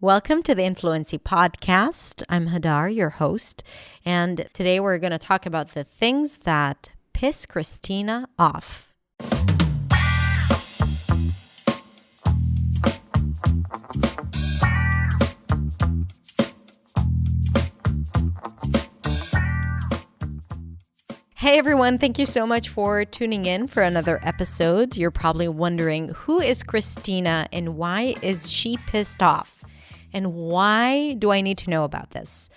Welcome to the Influency Podcast. I'm Hadar, your host, and today we're going to talk about the things that piss Christina off. Hey everyone, thank you so much for tuning in for another episode. You're probably wondering, who is Christina and why is she pissed off? And why do I need to know about this?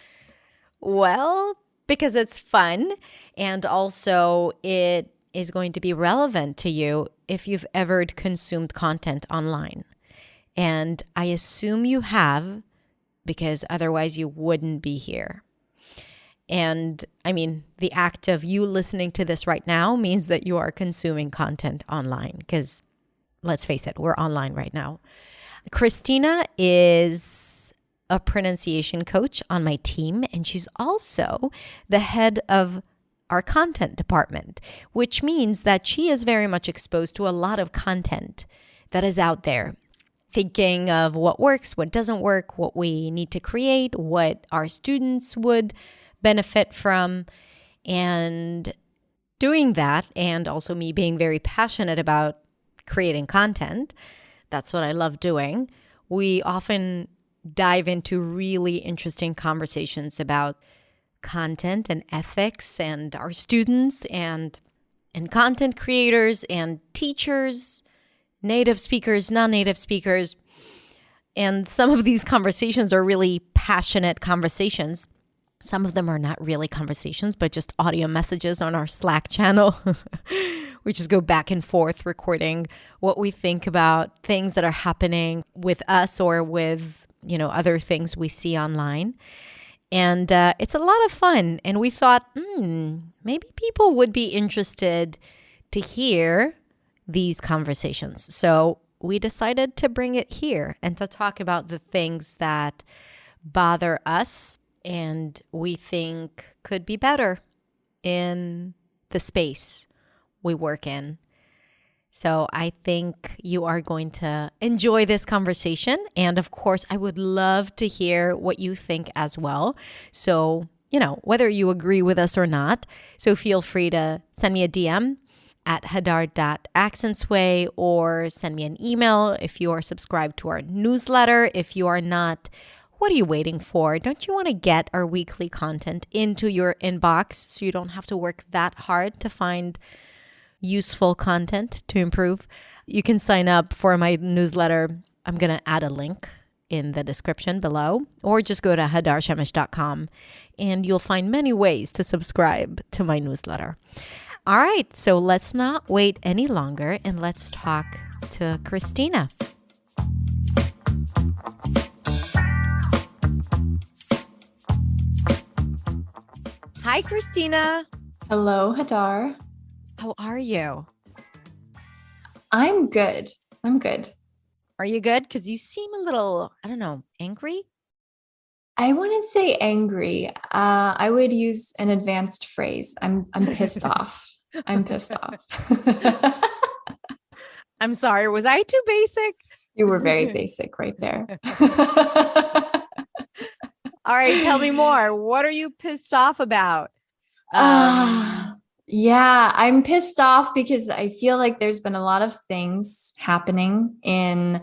Well, because it's fun and also it is going to be relevant to you if you've ever consumed content online. And I assume you have, because otherwise you wouldn't be here. And I mean, the act of you listening to this right now means that you are consuming content online because let's face it, we're online right now. Christina is a pronunciation coach on my team, and she's also the head of our content department, which means that she is very much exposed to a lot of content that is out there. Thinking of what works, what doesn't work, what we need to create, what our students would benefit from, and doing that, and also me being very passionate about creating content. That's what I love doing. We often dive into really interesting conversations about content and ethics and our students and content creators and teachers, native speakers, non-native speakers. And some of these conversations are really passionate conversations. Some of them are not really conversations, but just audio messages on our Slack channel. We just go back and forth recording what we think about things that are happening with us or with, other things we see online. And it's a lot of fun. And we thought, maybe people would be interested to hear these conversations. So we decided to bring it here and to talk about the things that bother us and we think could be better in the space we work in. So I think you are going to enjoy this conversation. And of course, I would love to hear what you think as well. So, whether you agree with us or not. So feel free to send me a DM at hadar.accentsway or send me an email if you are subscribed to our newsletter. If you are not, what are you waiting for? Don't you want to get our weekly content into your inbox so you don't have to work that hard to find useful content to improve? You can sign up for my newsletter. I'm going to add a link in the description below, or just go to hadarshemesh.com and you'll find many ways to subscribe to my newsletter. All right, so let's not wait any longer and let's talk to Christina. Hi, Christina. Hello, Hadar. How are you? I'm good. Are you good? Because you seem a little, angry. I wouldn't say angry. I would use an advanced phrase. I'm pissed off. I'm pissed off. I'm sorry. Was I too basic? You were very basic right there. All right. Tell me more. What are you pissed off about? Yeah, I'm pissed off because I feel like there's been a lot of things happening in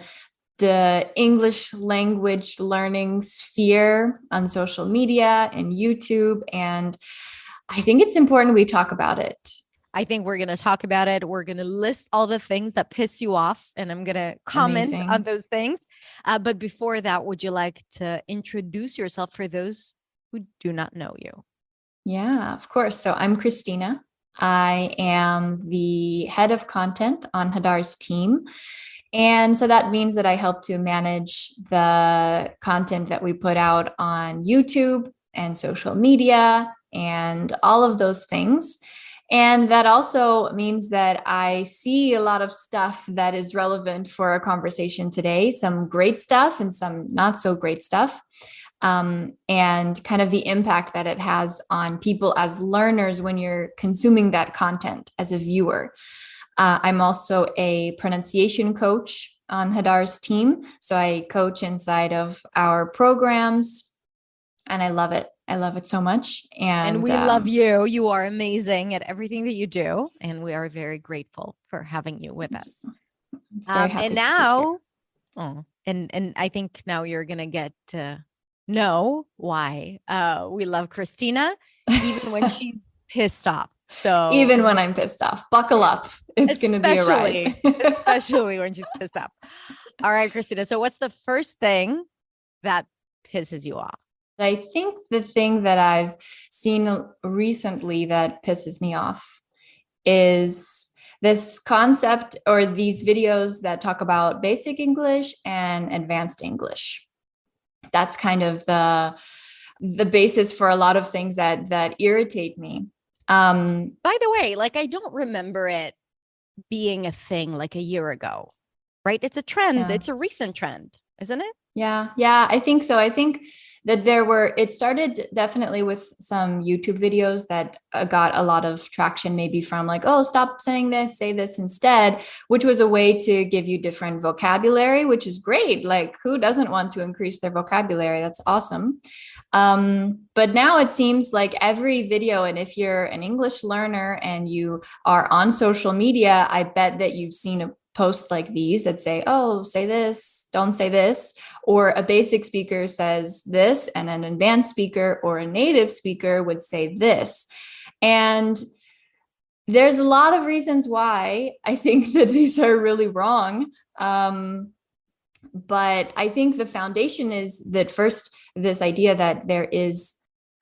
the English language learning sphere on social media and YouTube. And I think it's important we talk about it. I think we're going to talk about it. We're going to list all the things that piss you off, and I'm going to comment on those things. But before that, would you like to introduce yourself for those who do not know you? Yeah, of course. So I'm Christina. I am the head of content on Hadar's team. And so that means that I help to manage the content that we put out on YouTube and social media and all of those things. And that also means that I see a lot of stuff that is relevant for our conversation today, some great stuff and some not so great stuff. And kind of the impact that it has on people as learners when you're consuming that content as a viewer. I'm also a pronunciation coach on Hadar's team. So I coach inside of our programs, and I love it. I love it so much. And we love you. You are amazing at everything that you do. And we are very grateful for having you with us. Very happy and to be now, and I think now you're going to get to know why we love Christina, even when she's pissed off. So even when I'm pissed off, buckle up. It's going to be a ride. Especially when she's pissed off. All right, Christina. So what's the first thing that pisses you off? I think the thing that I've seen recently that pisses me off is this concept or these videos that talk about basic English and advanced English. That's kind of the basis for a lot of things that irritate me. By the way, like, I don't remember it being a thing like a year ago, right? It's a trend. Yeah. It's a recent trend, isn't it? Yeah, I think so. I think that it started definitely with some YouTube videos that got a lot of traction, maybe from like, oh, stop saying this, say this instead, which was a way to give you different vocabulary, which is great. Like, who doesn't want to increase their vocabulary? That's awesome. But now it seems like every video, and if you're an English learner and you are on social media, I bet that you've seen a posts like these that say, oh, say this, don't say this, or a basic speaker says this, and an advanced speaker or a native speaker would say this. And there's a lot of reasons why I think that these are really wrong. But I think the foundation is that first, this idea that there is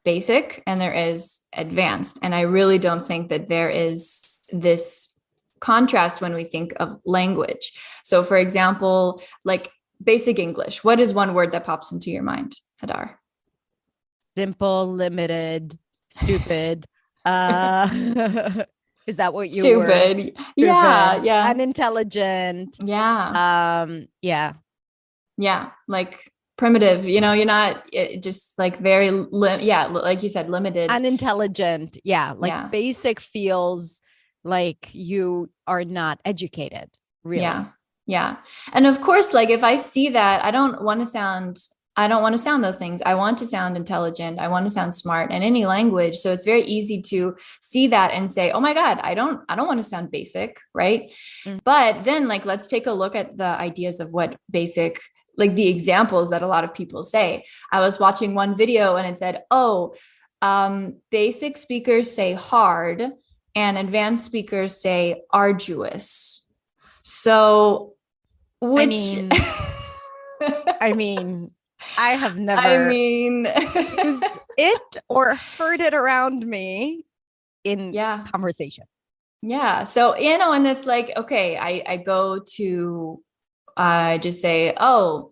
basic and there is advanced. And I really don't think that there is this contrast when we think of language. So for example, like basic English, what is one word that pops into your mind, Hadar? Simple, limited, stupid. Is that what you were? Stupid. Yeah. Unintelligent. Yeah. Like primitive, you're not just like very, like you said, limited. Unintelligent. Yeah. Basic feels like you are not educated, really. Yeah. And of course, like if I see that, I don't want to sound those things. I want to sound intelligent. I want to sound smart in any language. So it's very easy to see that and say, oh my God, I don't want to sound basic. Right. Mm-hmm. But then like, let's take a look at the ideas of what basic, like the examples that a lot of people say. I was watching one video and it said, basic speakers say hard and advanced speakers say arduous. So, which I have never used it or heard it around me in conversation. Yeah. So, and it's like, okay, I go to just say, oh,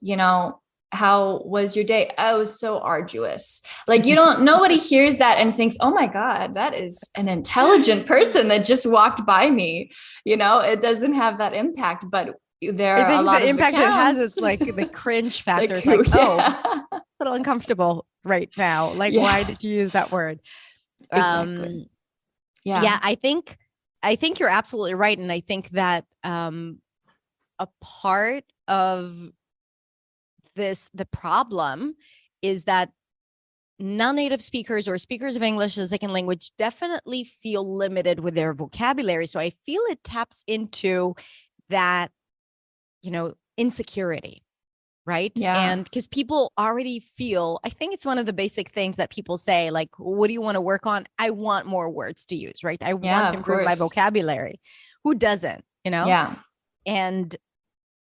how was your day? Oh, it was so arduous. Like nobody hears that and thinks, oh my God, that is an intelligent person that just walked by me. It doesn't have that impact, but there are a lot of impact it has. It's like the cringe factor. It's like, a little uncomfortable right now. Like, why did you use that word? Exactly. Yeah. I think you're absolutely right. And I think that, a part of the problem is that non-native speakers or speakers of English as a second language definitely feel limited with their vocabulary. So I feel it taps into that, insecurity, right? Yeah. And because people already feel, I think it's one of the basic things that people say, like, what do you want to work on? I want more words to use, right? I want to improve my vocabulary. Who doesn't, Yeah.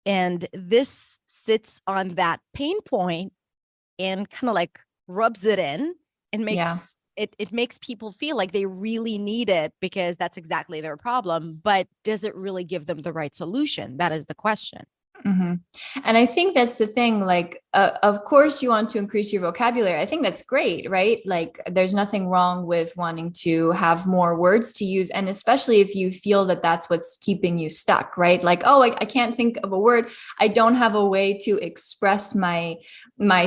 And this sits on that pain point and kind of like rubs it in and makes it makes people feel like they really need it because that's exactly their problem. But does it really give them the right solution? That is the question. Mm-hmm. And I think that's the thing, like, of course you want to increase your vocabulary. I think that's great, right? Like there's nothing wrong with wanting to have more words to use. And especially if you feel that that's what's keeping you stuck, right? Like, oh, I can't think of a word. I don't have a way to express my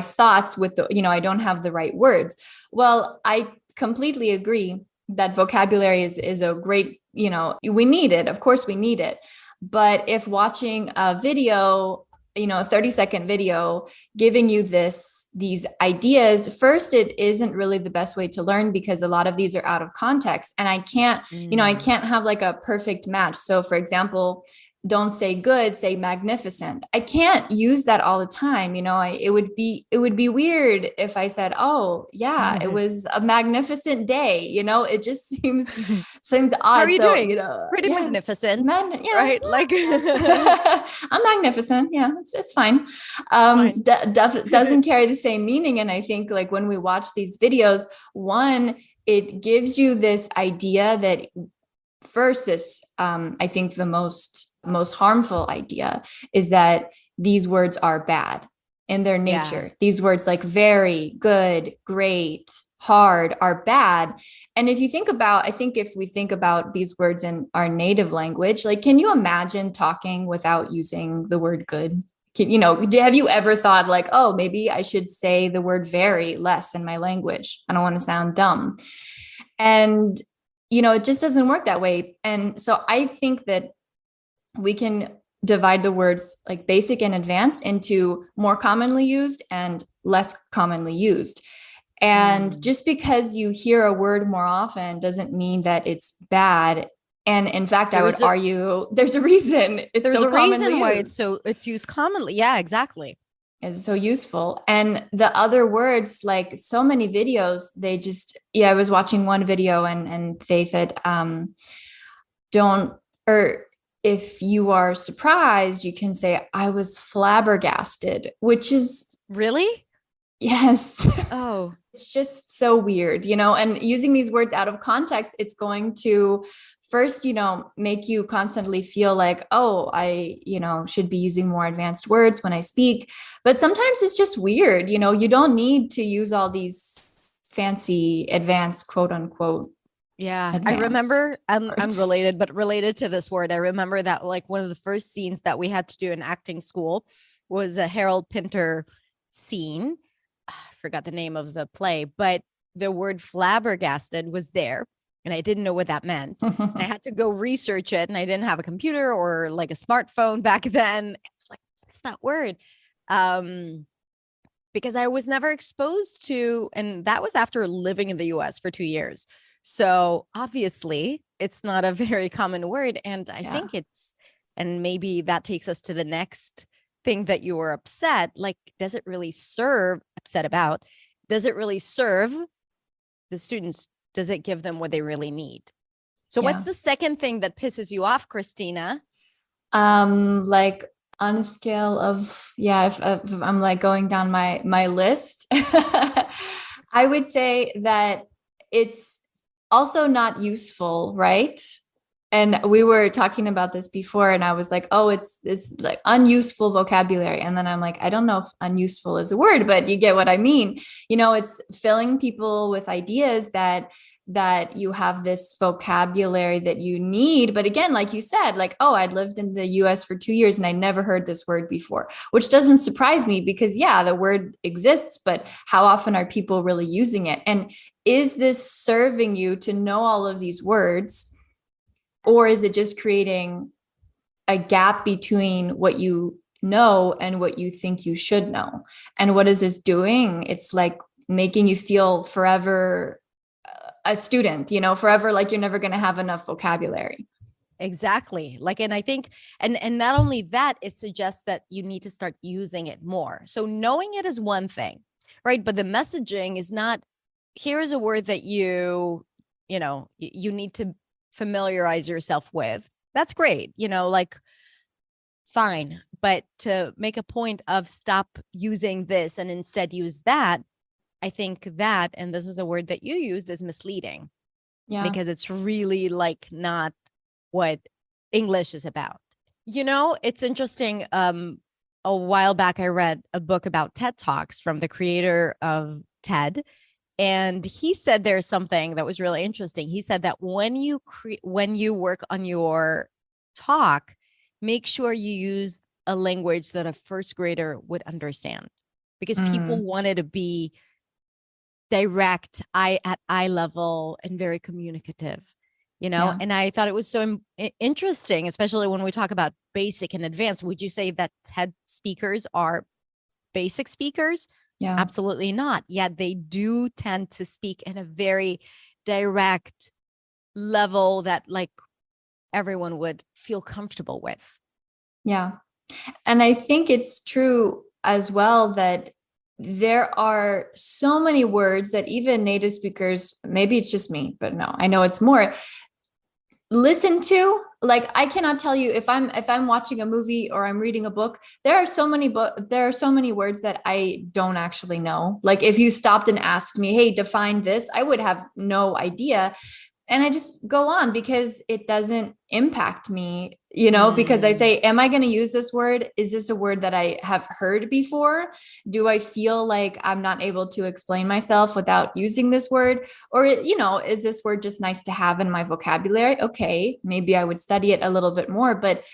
thoughts with I don't have the right words. Well, I completely agree that vocabulary is a great, we need it. Of course we need it. But if watching a video, a 30-second video giving you these ideas, first, it isn't really the best way to learn because a lot of these are out of context. And I can't have like a perfect match. So for example, don't say good, say magnificent. I can't use that all the time. It would be weird if I said, oh yeah, it was a magnificent day. It just seems How odd. are you So, doing? Pretty yeah, magnificent, yeah, right? Like, I'm magnificent. Yeah, it's fine. fine. Doesn't carry the same meaning. And I think like when we watch these videos, one, it gives you this idea that first, I think the most harmful idea is that these words are bad in their nature. Yeah. These words like very, good, great, hard are bad. And if we think about these words in our native language, like, can you imagine talking without using the word good? Have you ever thought like, oh, maybe I should say the word very less in my language? I don't want to sound dumb. And, it just doesn't work that way. And so I think that we can divide the words like basic and advanced into more commonly used and less commonly used. And just because you hear a word more often doesn't mean that it's bad. And in fact, I would argue there's a reason there's so a commonly reason why used. it's used commonly. Yeah, exactly. Is so useful. And the other words, like so many videos, I was watching one video and they said, don't, or if you are surprised, you can say, I was flabbergasted, which is, Really? yes. Oh, It's just so weird, and using these words out of context, it's going to first, make you constantly feel like, oh, I, should be using more advanced words when I speak. But sometimes it's just weird, you don't need to use all these fancy advanced, quote unquote. yeah. I Advanced remember, words. unrelated, but related to this word. I remember that like one of the first scenes that we had to do in acting school was a Harold Pinter scene. I forgot the name of the play, but the word flabbergasted was there. And I didn't know what that meant. And I had to go research it. And I didn't have a computer or like a smartphone back then. I was like, what is that word? Because I was never exposed to, and that was after living in the US for 2 years. So obviously it's not a very common word. And I think and maybe that takes us to the next thing that you were upset. Like, does it really serve the students? Does it give them what they really need? So what's the second thing that pisses you off, Christina? Like on a scale of, if I'm like going down my list, I would say that it's also not useful, right? And we were talking about this before, and I was like, oh, it's like unuseful vocabulary. And then I'm like, I don't know if unuseful is a word, but you get what I mean. It's filling people with ideas that you have this vocabulary that you need. But again, like you said, like, oh, I'd lived in the US for 2 years and I never heard this word before, which doesn't surprise me because the word exists, but how often are people really using it? And is this serving you to know all of these words? Or is it just creating a gap between what you know and what you think you should know? And what is this doing? It's like making you feel forever a student, forever like you're never going to have enough vocabulary. Exactly. Like, and I think, and not only that, it suggests that you need to start using it more. So knowing it is one thing, right? But the messaging is not, here is a word that you need to familiarize yourself with. That's great. Like, fine. But to make a point of stop using this and instead use that, I think that, and this is a word that you used, is misleading. Yeah. Because it's really like not what English is about. It's interesting. A while back, I read a book about TED Talks from the creator of TED. And he said there's something that was really interesting. He said that when you work on your talk, make sure you use a language that a first grader would understand, because people wanted to be direct, at eye level, and very communicative. you know, Yeah. and I thought it was so interesting, especially when we talk about basic and advanced. Would you say that TED speakers are basic speakers? Yeah. Absolutely not. Yet they do tend to speak in a very direct level that like everyone would feel comfortable with. Yeah. And I think it's true as well that there are so many words that even native speakers, maybe it's just me, but no, I know it's more, listen to. Like, I cannot tell you, if I'm watching a movie or I'm reading a book, there are so many words that I don't actually know. Like, if you stopped and asked me, hey, define this, I would have no idea. And I just go on because it doesn't impact me, because I say, am I going to use this word? Is this a word that I have heard before? Do I feel like I'm not able to explain myself without using this word? Or, is this word just nice to have in my vocabulary? Okay, maybe I would study it a little bit more. But,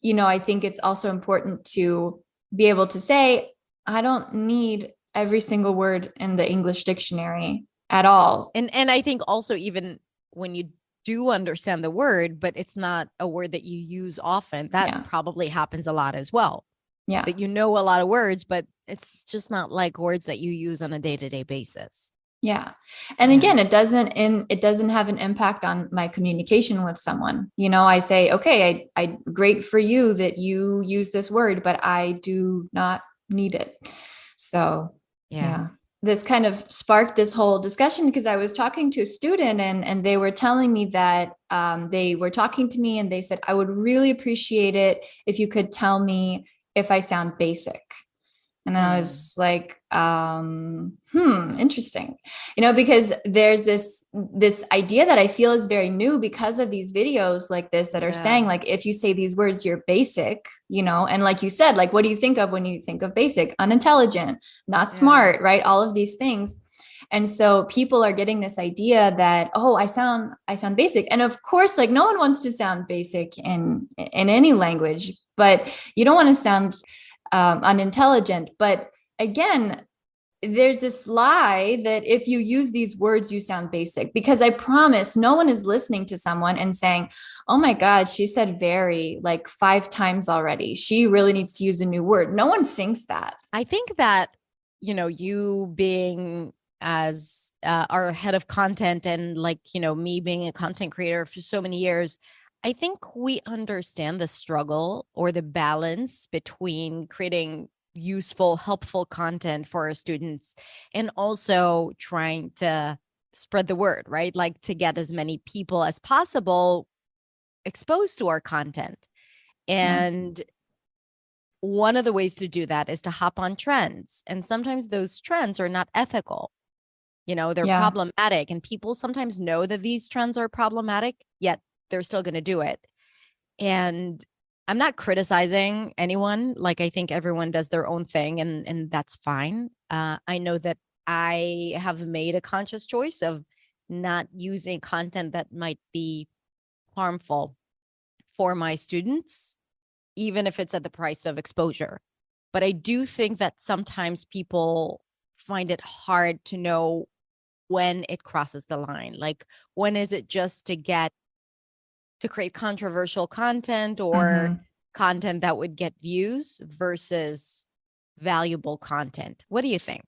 I think it's also important to be able to say, I don't need every single word in the English dictionary at all. And I think also, even when you do understand the word, but it's not a word that you use often, that Yeah. probably happens a lot as well. Yeah. That you know a lot of words, but it's just not like words that you use on a day-to-day basis. Yeah. And again, it doesn't have an impact on my communication with someone. I say, okay, I great for you that you use this word, but I do not need it. So yeah. This kind of sparked this whole discussion because I was talking to a student and they were telling me that they were talking to me and they said, I would really appreciate it if you could tell me if I sound basic. And I was like, interesting, because there's this idea that I feel is very new because of these videos like this that are saying, like, if you say these words, you're basic, and like you said, like, what do you think of when you think of basic? Unintelligent, not smart, right? All of these things. And so people are getting this idea that, oh, I sound basic. And of course, like, no one wants to sound basic in any language, but you don't want to sound unintelligent. But again, there's this lie that if you use these words, you sound basic, because I promise no one is listening to someone and saying, oh my God, she said very like 5 times already. She really needs to use a new word. No one thinks that. I think that, you being as our head of content and like, me being a content creator for so many years, I think we understand the struggle or the balance between creating useful, helpful content for our students and also trying to spread the word, right? Like to get as many people as possible exposed to our content. And one of the ways to do that is to hop on trends. And sometimes those trends are not ethical. They're problematic. And people sometimes know that these trends are problematic, yet they're still going to do it. And I'm not criticizing anyone. Like, I think everyone does their own thing and that's fine. I know that I have made a conscious choice of not using content that might be harmful for my students, even if it's at the price of exposure. But I do think that sometimes people find it hard to know when it crosses the line. Like, when is it just to create controversial content or content that would get views versus valuable content? What do you think?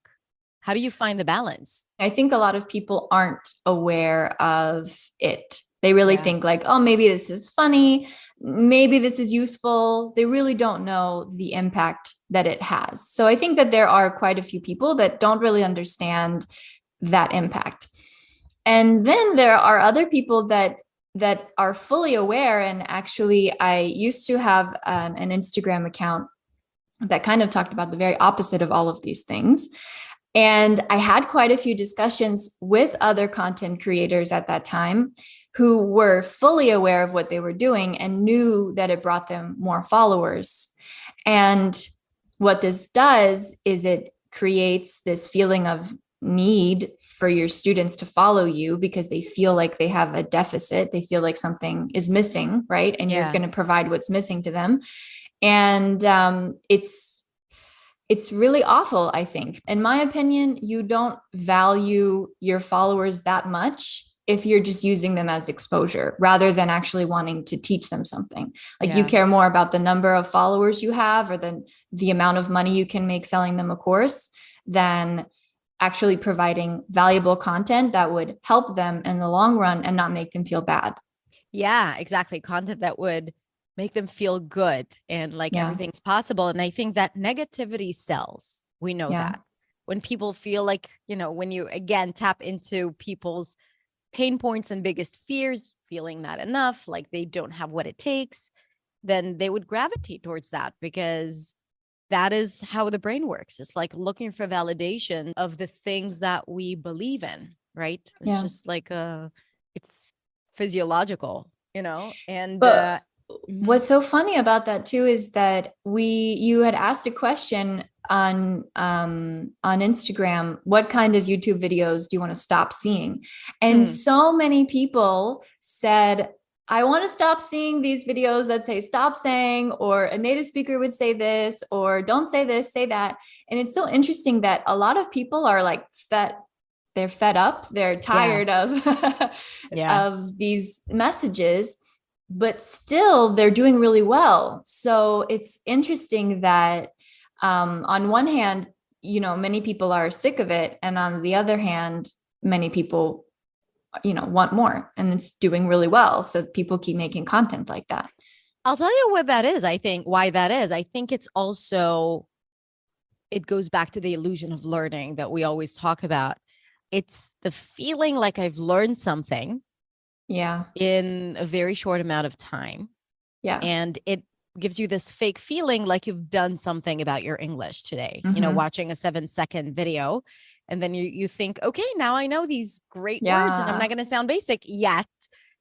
How do you find the balance? I think a lot of people aren't aware of it. They really think like, oh, maybe this is funny. Maybe this is useful. They really don't know the impact that it has. So I think that there are quite a few people that don't really understand that impact. And then there are other people that are fully aware. And actually, I used to have an Instagram account that kind of talked about the very opposite of all of these things. And I had quite a few discussions with other content creators at that time who were fully aware of what they were doing and knew that it brought them more followers. And what this does is it creates this feeling of need for your students to follow you because they feel like they have a deficit. They feel like something is missing, right? And you're going to provide what's missing to them. And it's really awful, I think. In my opinion, you don't value your followers that much if you're just using them as exposure rather than actually wanting to teach them something. Like you Yeah. care more about the number of followers you have or the amount of money you can make selling them a course than actually providing valuable content that would help them in the long run and not make them feel bad. Yeah, exactly. Content that would make them feel good and like Yeah. everything's possible. And I think that negativity sells. We know Yeah. that when people feel like, when you again tap into people's pain points and biggest fears, feeling not enough, like they don't have what it takes, then they would gravitate towards that because that is how the brain works. It's like looking for validation of the things that we believe in, right? It's Yeah. just like it's physiological, and But mhm. what's so funny about that too is that you had asked a question on Instagram, what kind of YouTube videos do you want to stop seeing? And so many people said, I want to stop seeing these videos that say stop saying, or a native speaker would say this, or don't say this, say that. And it's so interesting that a lot of people are like they're fed up, they're Yeah. tired of Yeah. of these messages, but still they're doing really well. So it's interesting that on one hand, many people are sick of it, and on the other hand, many people want more, and it's doing really well, so people keep making content like that. I'll tell you what that is. I think why that is. I think it's also, it goes back to the illusion of learning that we always talk about. It's the feeling like I've learned something Yeah. in a very short amount of time. Yeah. And it gives you this fake feeling like you've done something about your English today, watching a 7-second video. And then you think, okay, now I know these great words and I'm not going to sound basic yet.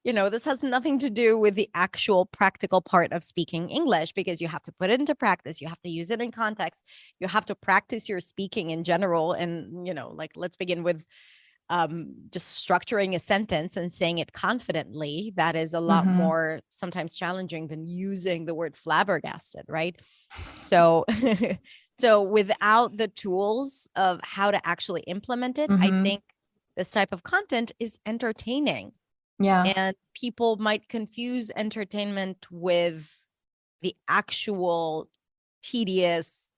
This has nothing to do with the actual practical part of speaking English, because you have to put it into practice. You have to use it in context. You have to practice your speaking in general. And, like, let's begin with just structuring a sentence and saying it confidently. That is a lot more sometimes challenging than using the word flabbergasted, right? So, so without the tools of how to actually implement it, I think this type of content is entertaining. Yeah. And people might confuse entertainment with the actual tedious,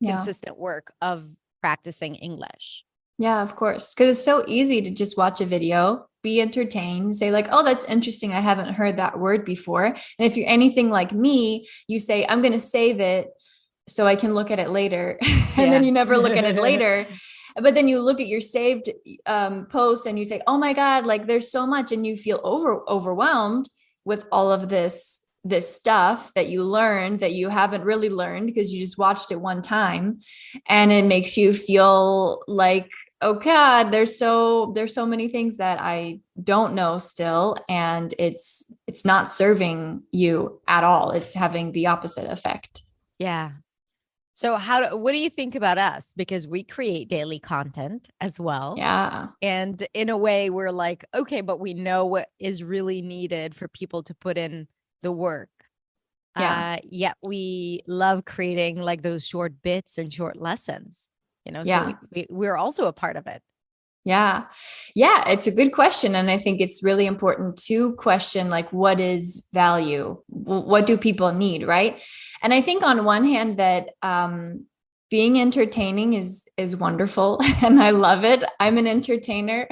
consistent work of practicing English. Yeah, of course. Because it's so easy to just watch a video, be entertained, say like, oh, that's interesting. I haven't heard that word before. And if you're anything like me, you say, I'm going to save it so I can look at it later. And then you never look at it later. But then you look at your saved post and you say, oh my God, like there's so much. And you feel overwhelmed with all of this stuff that you learned that you haven't really learned because you just watched it one time. And it makes you feel like, oh God, there's so many things that I don't know still. And it's not serving you at all. It's having the opposite effect. Yeah. So what do you think about us? Because we create daily content as well. Yeah. And in a way we're like, okay, but we know what is really needed for people to put in the work. Yeah. Yet we love creating like those short bits and short lessons, Yeah. so we're also a part of it. Yeah. Yeah. It's a good question. And I think it's really important to question, like, what is value? What do people need? Right. And I think on one hand that, being entertaining is wonderful and I love it. I'm an entertainer.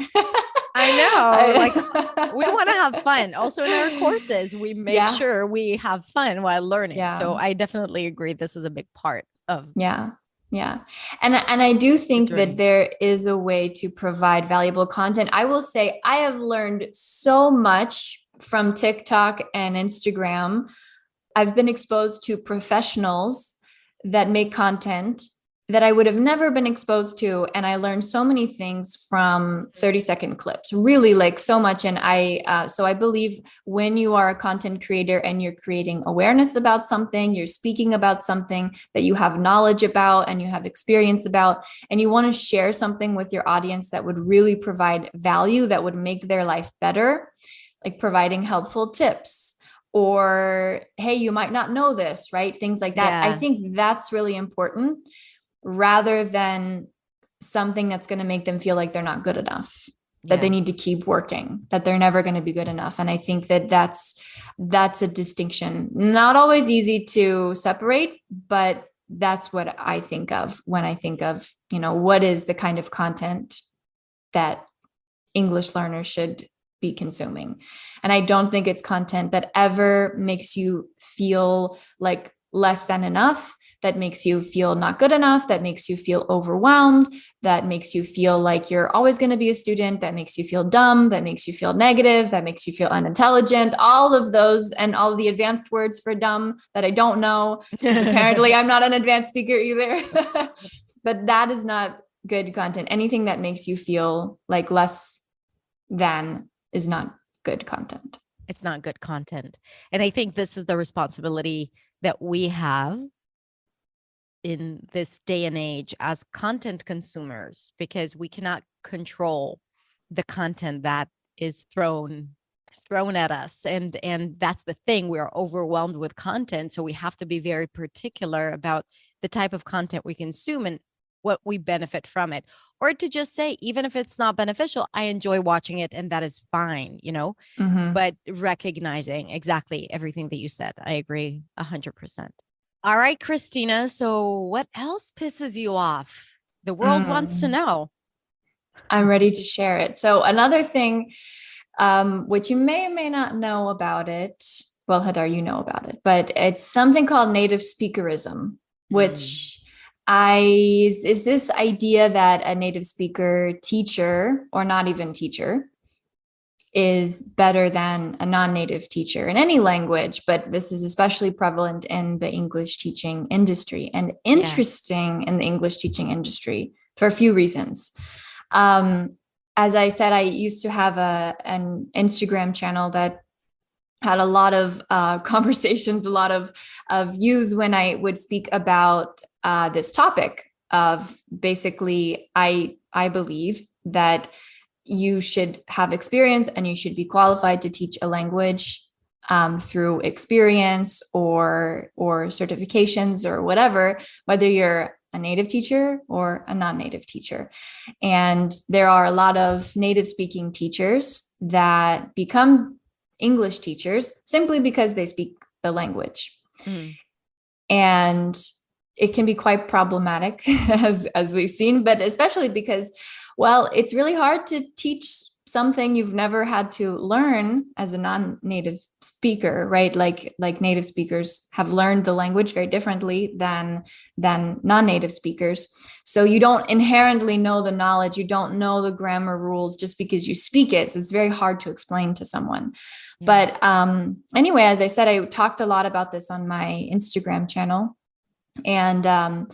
I know. Like we want to have fun. Also in our courses, we make sure we have fun while learning. Yeah. So I definitely agree. This is a big part of. Yeah. Yeah. And I do think that there is a way to provide valuable content. I will say I have learned so much from TikTok and Instagram. I've been exposed to professionals that make content that I would have never been exposed to. And I learned so many things from 30-second clips, really, like so much. And so I believe when you are a content creator and you're creating awareness about something, you're speaking about something that you have knowledge about and you have experience about, and you want to share something with your audience that would really provide value, that would make their life better, like providing helpful tips, or, hey, you might not know this, right? Things like that. I think that's really important, rather than something that's going to make them feel like they're not good enough. that they Yeah. need to keep working, that they're never going to be good enough. And I think that that's a distinction, not always easy to separate, but that's what I think of when I think of, what is the kind of content that English learners should be consuming. And I don't think it's content that ever makes you feel like less than enough, that makes you feel not good enough, that makes you feel overwhelmed, that makes you feel like you're always going to be a student, that makes you feel dumb, that makes you feel negative, that makes you feel unintelligent, all of those, and all of the advanced words for dumb that I don't know, because apparently I'm not an advanced speaker either. But that is not good content. Anything that makes you feel like less than is not good content. It's not good content. And I think this is the responsibility that we have in this day and age as content consumers, because we cannot control the content that is thrown at us. And that's the thing. We are overwhelmed with content. So we have to be very particular about the type of content we consume and what we benefit from it. Or to just say, even if it's not beneficial, I enjoy watching it and that is fine, Mm-hmm. but recognizing exactly everything that you said. I agree 100%. All right, Christina. So what else pisses you off? The world wants to know. I'm ready to share it. So another thing, which you may or may not know about it. Well, Hadar, you know about it, but it's something called native speakerism, which is this idea that a native speaker teacher, or not even teacher, is better than a non-native teacher in any language, but this is especially prevalent in the English teaching industry, and interesting in the English teaching industry for a few reasons. As I said, I used to have an Instagram channel that had a lot of conversations, a lot of views when I would speak about this topic of basically, I believe that you should have experience and you should be qualified to teach a language through experience or certifications or whatever, whether you're a native teacher or a non-native teacher. And there are a lot of native speaking teachers that become English teachers simply because they speak the language. And it can be quite problematic as we've seen, but especially because, well, it's really hard to teach something you've never had to learn as a non-native speaker, right? Like native speakers have learned the language very differently than non-native speakers. So you don't inherently know the knowledge, you don't know the grammar rules just because you speak it. So it's very hard to explain to someone. But anyway, as I said, I talked a lot about this on my Instagram channel. And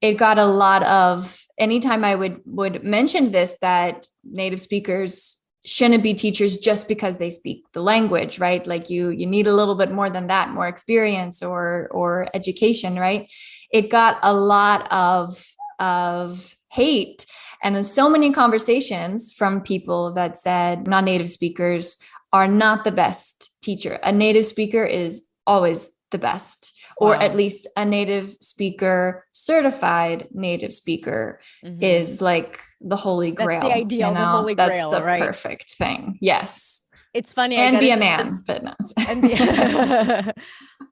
it got a lot of, anytime I would mention this, that native speakers shouldn't be teachers just because they speak the language, right? Like you need a little bit more than that, more experience or education, right? It got a lot of hate, and then so many conversations from people that said non-native speakers are not the best teacher. A native speaker is always the best, or at least a native speaker, certified native speaker is like the holy grail. That's the ideal, the holy grail, that's the right? perfect thing. Yes. It's funny. And be a man, but no.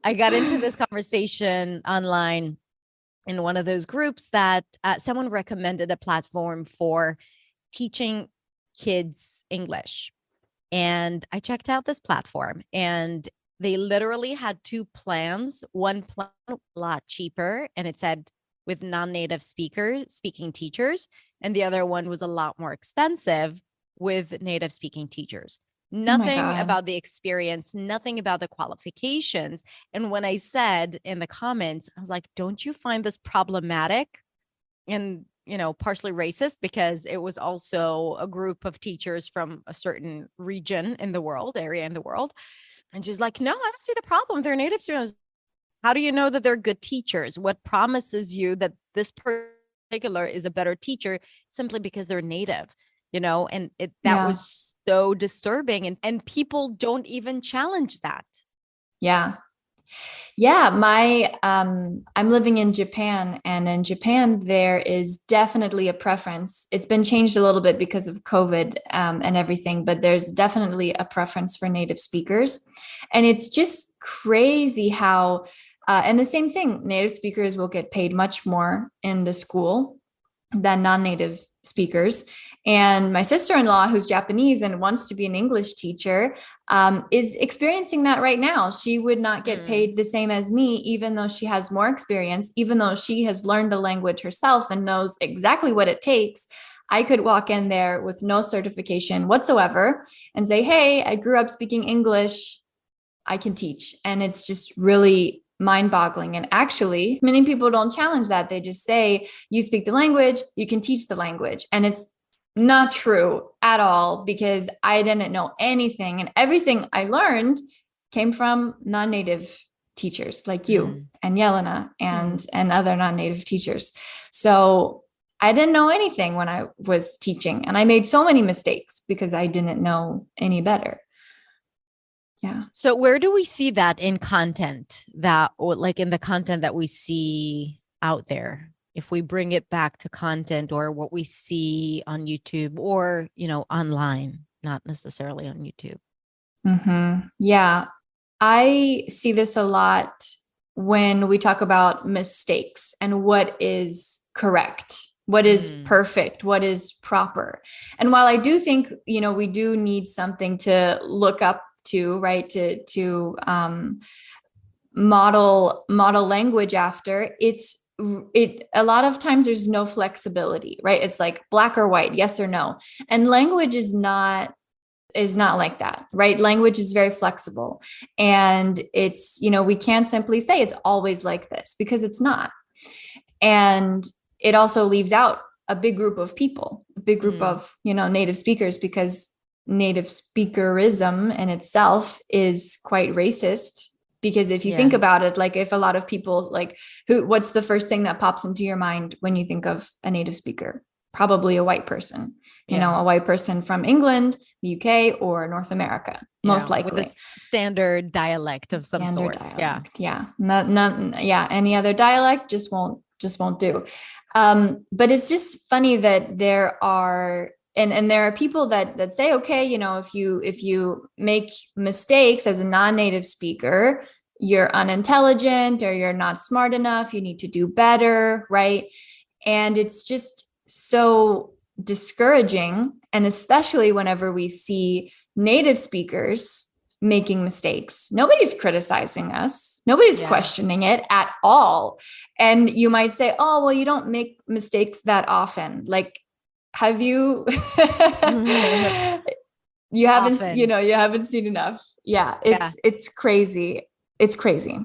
I got into this conversation online in one of those groups that someone recommended a platform for teaching kids English. And I checked out this platform, and they literally had two plans. One plan a lot cheaper, and it said with non-native speaking teachers, and the other one was a lot more expensive with native speaking teachers. Nothing about the experience, nothing about the qualifications. And when I said in the comments, I was like, don't you find this problematic and, partially racist, because it was also a group of teachers from a certain area in the world. And she's like, no, I don't see the problem. They're native students. How do you know that they're good teachers? What promises you that this particular is a better teacher simply because they're native? And that was so disturbing. And people don't even challenge that. Yeah. Yeah, I'm living in Japan, and in Japan there is definitely a preference. It's been changed a little bit because of COVID and everything, but there's definitely a preference for native speakers, and it's just crazy how. And the same thing, native speakers will get paid much more in the school than non-native speakers. And my sister-in-law, who's Japanese and wants to be an English teacher, is experiencing that right now. She would not get paid the same as me, even though she has more experience, even though she has learned the language herself and knows exactly what it takes. I could walk in there with no certification whatsoever and say, hey, I grew up speaking English. I can teach. And it's just really mind boggling. And actually, many people don't challenge that. They just say, you speak the language, you can teach the language. And it's not true at all, because I didn't know anything. And everything I learned came from non-native teachers like you and Yelena and other non-native teachers. So I didn't know anything when I was teaching, and I made so many mistakes because I didn't know any better. Yeah. So where do we see that in content, that, or like in the content that we see out there? If we bring it back to content or what we see on YouTube or, online, not necessarily on YouTube. Yeah. I see this a lot when we talk about mistakes and what is correct, what is perfect, what is proper. And while I do think, we do need something to look up to, right, to model language after, a lot of times there's no flexibility, right? It's like black or white, yes or no. And language is not like that, right? Language is very flexible, and it's, we can't simply say it's always like this, because it's not. And it also leaves out a big group of people, a big group of, native speakers, because native speakerism in itself is quite racist. Because if you think about it, like, if a lot of people, like, what's the first thing that pops into your mind when you think of a native speaker? Probably a white person, a white person from England, the UK, or North America, most likely. With a standard dialect of some sort. Dialect. Yeah. Any other dialect just won't do. But it's just funny that there are, and there are people that say, okay, if you make mistakes as a non-native speaker, you're unintelligent, or you're not smart enough, you need to do better, right? And it's just so discouraging. And especially whenever we see native speakers making mistakes, nobody's criticizing us, nobody's questioning it at all. And you might say, oh, well, you don't make mistakes that often. Like, have you you haven't Often. You haven't seen enough. It's crazy. It's crazy.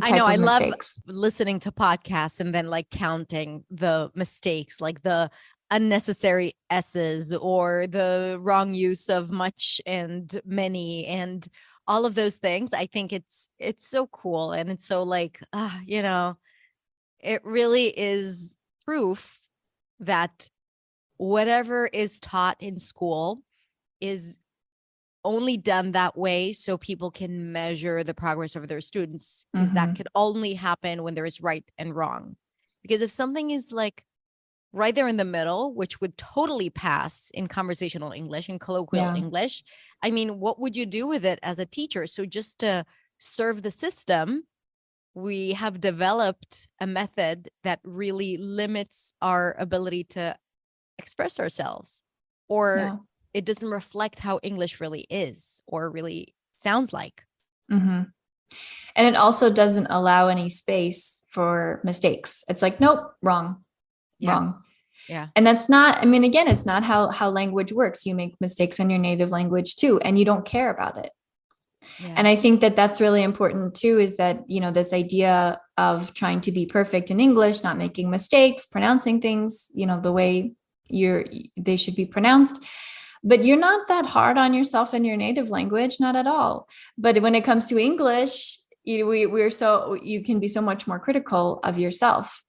I know. I love listening to podcasts and then like counting the mistakes, like the unnecessary S's or the wrong use of much and many and all of those things. I think it's so cool. And it's so like, it really is proof that whatever is taught in school is only done that way so people can measure the progress of their students. That could only happen when there is right and wrong. Because if something is like right there in the middle, which would totally pass in conversational English and colloquial English, I mean, what would you do with it as a teacher? So just to serve the system, we have developed a method that really limits our ability to express ourselves, or it doesn't reflect how English really is or really sounds like. And it also doesn't allow any space for mistakes. It's like, nope, wrong. Yeah. And that's not, again, it's not how language works. You make mistakes in your native language too, and you don't care about it. And I think that that's really important too, is that, this idea of trying to be perfect in English, not making mistakes, pronouncing things, the way they should be pronounced. But you're not that hard on yourself in your native language, not at all. But when it comes to English, you can be so much more critical of yourself.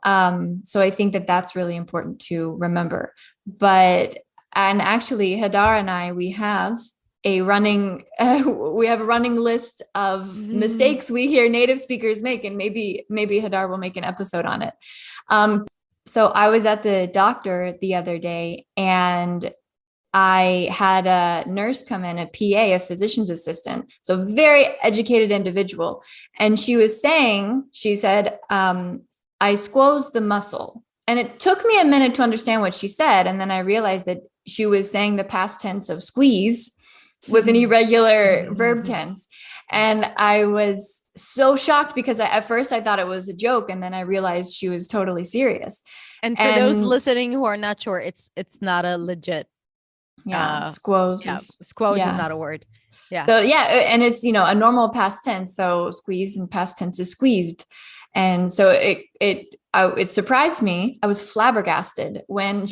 So I think that that's really important to remember. And actually, Hadar and I, we have we have a running list of mistakes we hear native speakers make, and maybe Hadar will make an episode on it. So I was at the doctor the other day, and I had a nurse come in, a PA, a physician's assistant, so a very educated individual. And she said, I squoze the muscle. And it took me a minute to understand what she said. And then I realized that she was saying the past tense of squeeze with an irregular verb tense. And I was so shocked because at first I thought it was a joke. And then I realized she was totally serious. And for those listening who are not sure, it's not a legit. Squoze. Squoze is not a word. Yeah. So and it's, a normal past tense. So squeeze in past tense is squeezed. And so it surprised me. I was flabbergasted when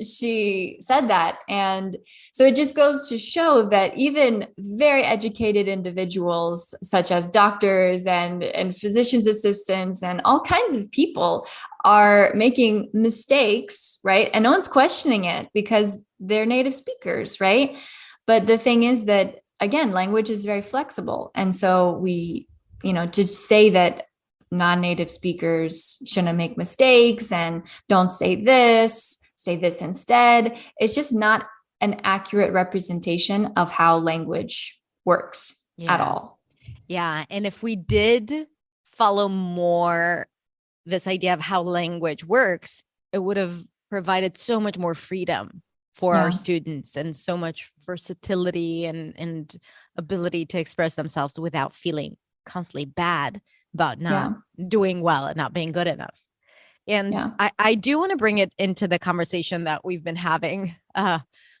she said that. And so it just goes to show that even very educated individuals, such as doctors and physician's assistants and all kinds of people, are making mistakes, right? And no one's questioning it because they're native speakers, right? But the thing is that, again, language is very flexible. And so we, to say that non-native speakers shouldn't make mistakes and don't say this instead, it's just not an accurate representation of how language works at all. Yeah. And if we did follow more this idea of how language works, it would have provided so much more freedom for our students and so much versatility and ability to express themselves without feeling constantly bad about not doing well and not being good enough. And I do want to bring it into the conversation that we've been having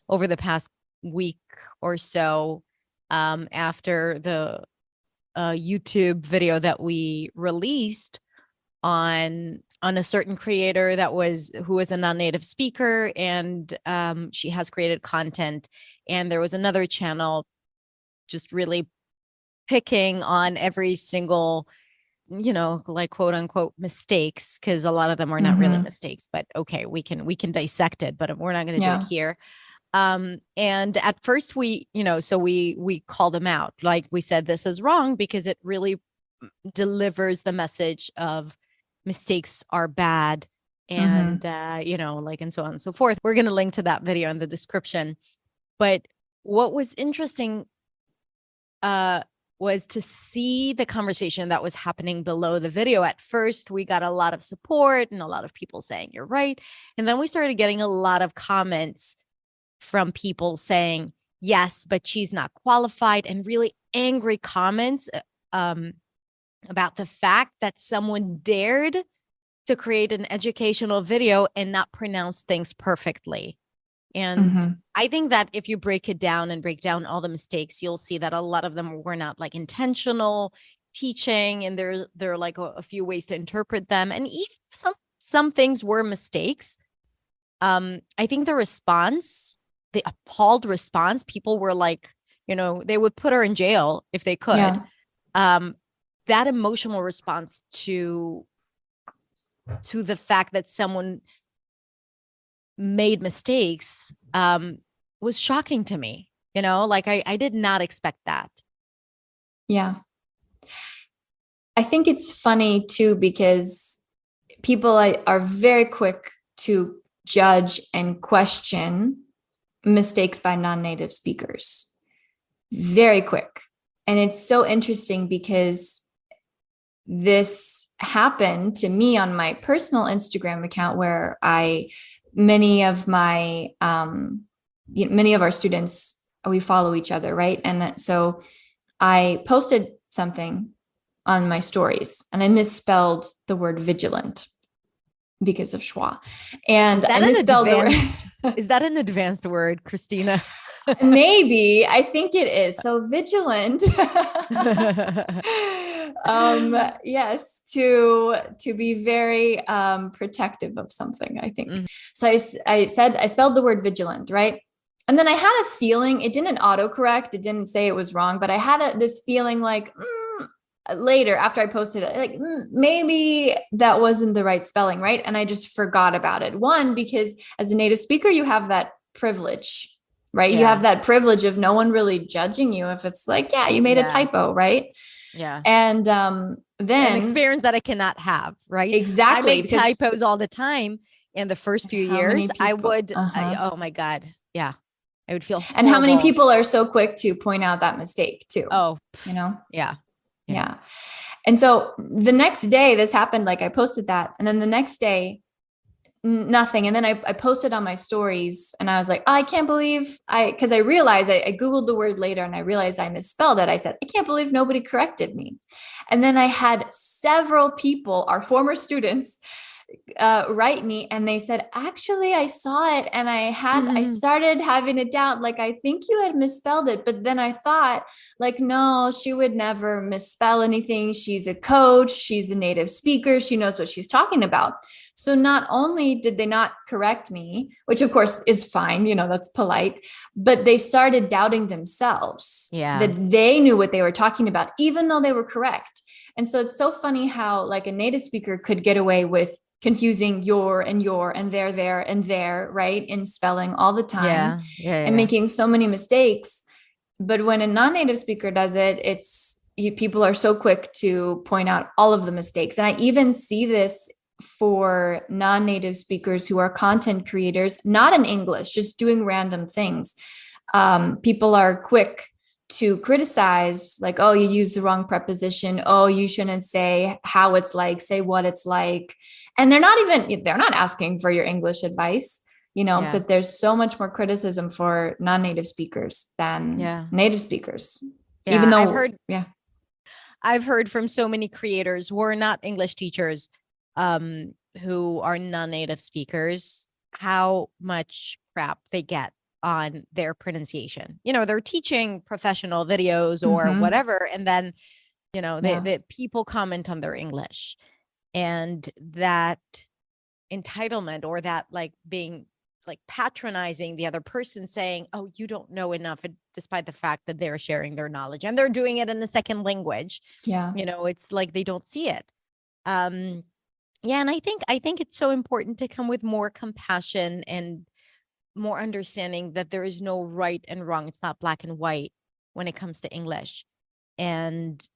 over the past week or so after the YouTube video that we released on a certain creator who was a non-native speaker, and she has created content. And there was another channel just really picking on every single, like quote unquote mistakes, because a lot of them are not really mistakes, but okay, we can dissect it, but we're not going to do it here. And at first we called them out. Like we said, this is wrong because it really delivers the message of mistakes are bad and, and so on and so forth. We're going to link to that video in the description. But what was interesting was to see the conversation that was happening below the video. At first, we got a lot of support and a lot of people saying, you're right. And then we started getting a lot of comments from people saying, yes, but she's not qualified, and really angry comments about the fact that someone dared to create an educational video and not pronounce things perfectly. And I think that if you break it down and break down all the mistakes, you'll see that a lot of them were not like intentional teaching, and there are like a few ways to interpret them. And even some things were mistakes. I think the appalled response, people were like, they would put her in jail if they could. Yeah. That emotional response to the fact that someone made mistakes was shocking to me. Like I did not expect that. Yeah. I think it's funny too, because people are very quick to judge and question mistakes by non-native speakers. Very quick. And it's so interesting because this happened to me on my personal Instagram account, where many of our students, we follow each other, right? And so I posted something on my stories and I misspelled the word vigilant because of schwa. And I misspelled the word. Is that an advanced word, Christina? Maybe. I think it is. So vigilant. Yes, to be very protective of something, I think. So I spelled the word vigilant, right? And then I had a feeling, it didn't autocorrect, it didn't say it was wrong, but I had this feeling like later after I posted it, like maybe that wasn't the right spelling, right? And I just forgot about it. One, because as a native speaker, you have that privilege, right? You Yeah. have that privilege of no one really judging you if it's like, yeah, you made a typo, right? Yeah. And An then experience that I cannot have, right? I exactly, make because typos all the time. In the first few how many years, I people, would, oh my God. Yeah. I would feel and how many horrible. people are so quick to point out that mistake too, Oh, you know? yeah. Yeah. And so the next day this happened, like I posted that, and then the next day nothing. And then I posted on my stories and I was like, oh, I can't believe because I realized I Googled the word later and I realized I misspelled it. I said, I can't believe nobody corrected me. And then I had several people, our former students, write me and they said, actually, I saw it and I started having a doubt. Like, I think you had misspelled it. But then I thought, like, no, she would never misspell anything. She's a coach. She's a native speaker. She knows what she's talking about. So not only did they not correct me, which of course is fine, that's polite, but they started doubting themselves that they knew what they were talking about, even though they were correct. And so it's so funny how like a native speaker could get away with confusing your and there and there, right? In spelling all the time and making so many mistakes. But when a non-native speaker does it, people are so quick to point out all of the mistakes. And I even see this for non-native speakers who are content creators, not in English, just doing random things. People are quick to criticize, like, oh, you used the wrong preposition. Oh, you shouldn't say how it's like, say what it's like. And they're not asking for your English advice, but there's so much more criticism for non-native speakers than native speakers. Yeah, even though I've heard from so many creators who are not English teachers, who are non-native speakers, how much crap they get on their pronunciation. They're teaching professional videos or whatever. And then, the people comment on their English, and that entitlement, or that like being like patronizing the other person, saying, oh, you don't know enough, despite the fact that they're sharing their knowledge and they're doing it in a second language. It's like they don't see it. And I think it's so important to come with more compassion and more understanding that there is no right and wrong. It's not black and white when it comes to English. And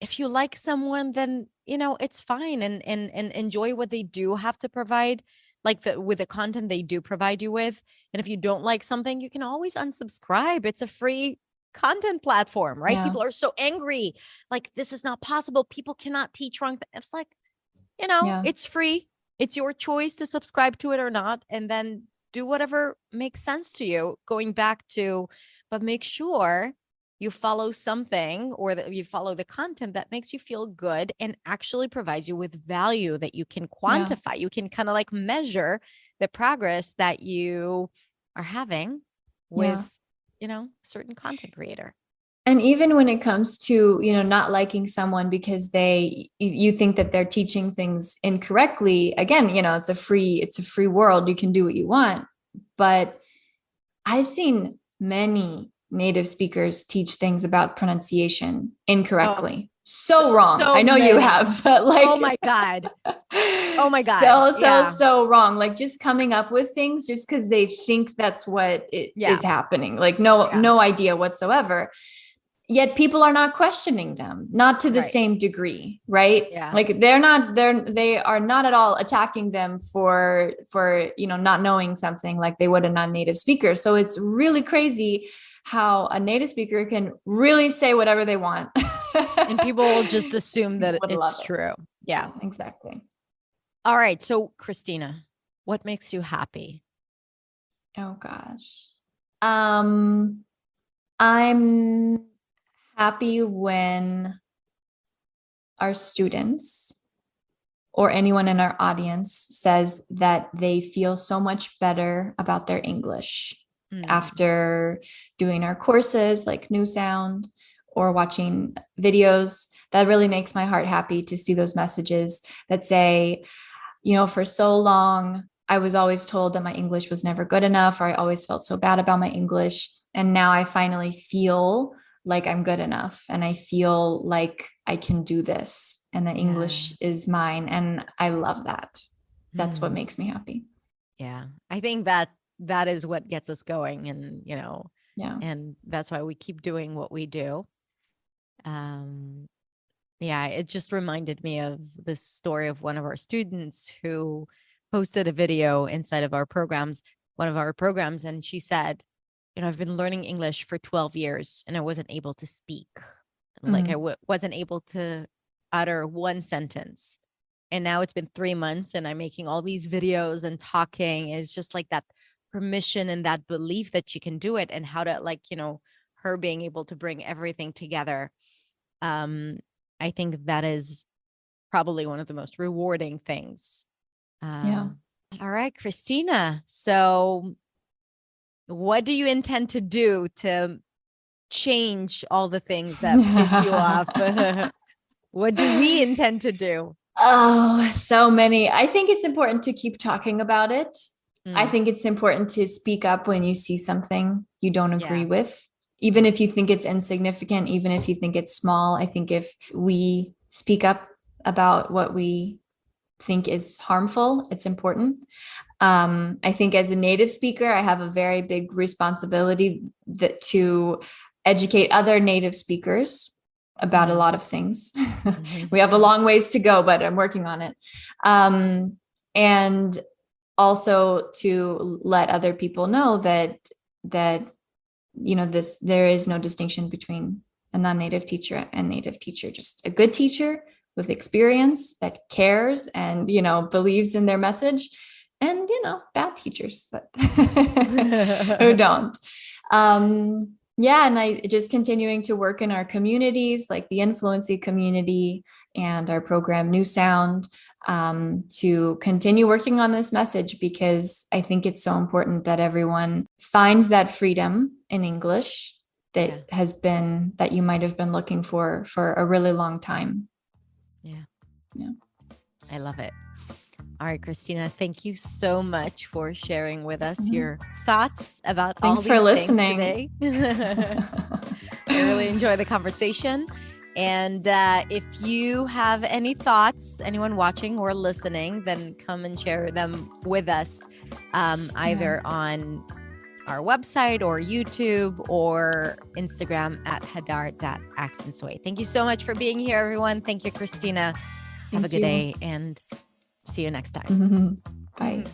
if you like someone, then, it's fine, and enjoy what they do have to provide, like with the content they do provide you with. And if you don't like something, you can always unsubscribe. It's a free content platform, right? People are so angry. Like, this is not possible. People cannot teach wrong. It's like, it's free. It's your choice to subscribe to it or not. And then do whatever makes sense to you, going back to, but make sure you follow something, or that you follow the content that makes you feel good and actually provides you with value that you can quantify. You can kind of like measure the progress that you are having with, certain content creator. And even when it comes to, not liking someone because you think that they're teaching things incorrectly, again, it's a free world. You can do what you want. But I've seen many native speakers teach things about pronunciation incorrectly. So wrong. So I know you have, but like, oh my God. So wrong. Like, just coming up with things just because they think that's what is happening. Like, no idea whatsoever. Yet people are not questioning them, not to the same degree, right? Like, they are not at all attacking them for not knowing something like they would a non-native speaker. So it's really crazy how a native speaker can really say whatever they want. And people will just assume that it's true. Yeah, exactly. All right. So, Christina, what makes you happy? Oh gosh. I'm happy when our students or anyone in our audience says that they feel so much better about their English after doing our courses like New Sound or watching videos. That really makes my heart happy to see those messages that say, for so long, I was always told that my English was never good enough, or I always felt so bad about my English. And now I finally feel like I'm good enough, and I feel like I can do this, and that English is mine. And I love that. That's what makes me happy. Yeah. I think that that is what gets us going. And, Yeah. and that's why we keep doing what we do. Yeah, it just reminded me of this story of one of our students who posted a video inside of one of our programs. And she said, I've been learning English for 12 years and I wasn't able to speak. Like I wasn't able to utter one sentence. And now it's been 3 months and I'm making all these videos and talking. It's just like that permission and that belief that she can do it, and how to her being able to bring everything together. I think that is probably one of the most rewarding things. Yeah. All right, Christina. So what do you intend to do to change all the things that piss you off? What do we intend to do? Oh, so many. I think it's important to keep talking about it. I think it's important to speak up when you see something you don't agree with, even if you think it's insignificant, even if you think it's small. I think if we speak up about what we think is harmful, it's important. I think as a native speaker, I have a very big responsibility to educate other native speakers about a lot of things. We have a long ways to go, but I'm working on it. And also to let other people know that there is no distinction between a non-native teacher and native teacher. Just a good teacher with experience that cares and believes in their message, and bad teachers that who don't. And I just continuing to work in our communities, like the Influency community and our program New Sound, to continue working on this message, because I think it's so important that everyone finds that freedom in English that you might have been looking for a really long time. Yeah. I love it. All right, Christina, thank you so much for sharing with us your thoughts about all these things today. I really enjoy the conversation. And if you have any thoughts, anyone watching or listening, then come and share them with us, either on our website or YouTube or Instagram at hadar.accentsway. Thank you so much for being here, everyone. Thank you, Christina. Have a good day and see you next time. Bye.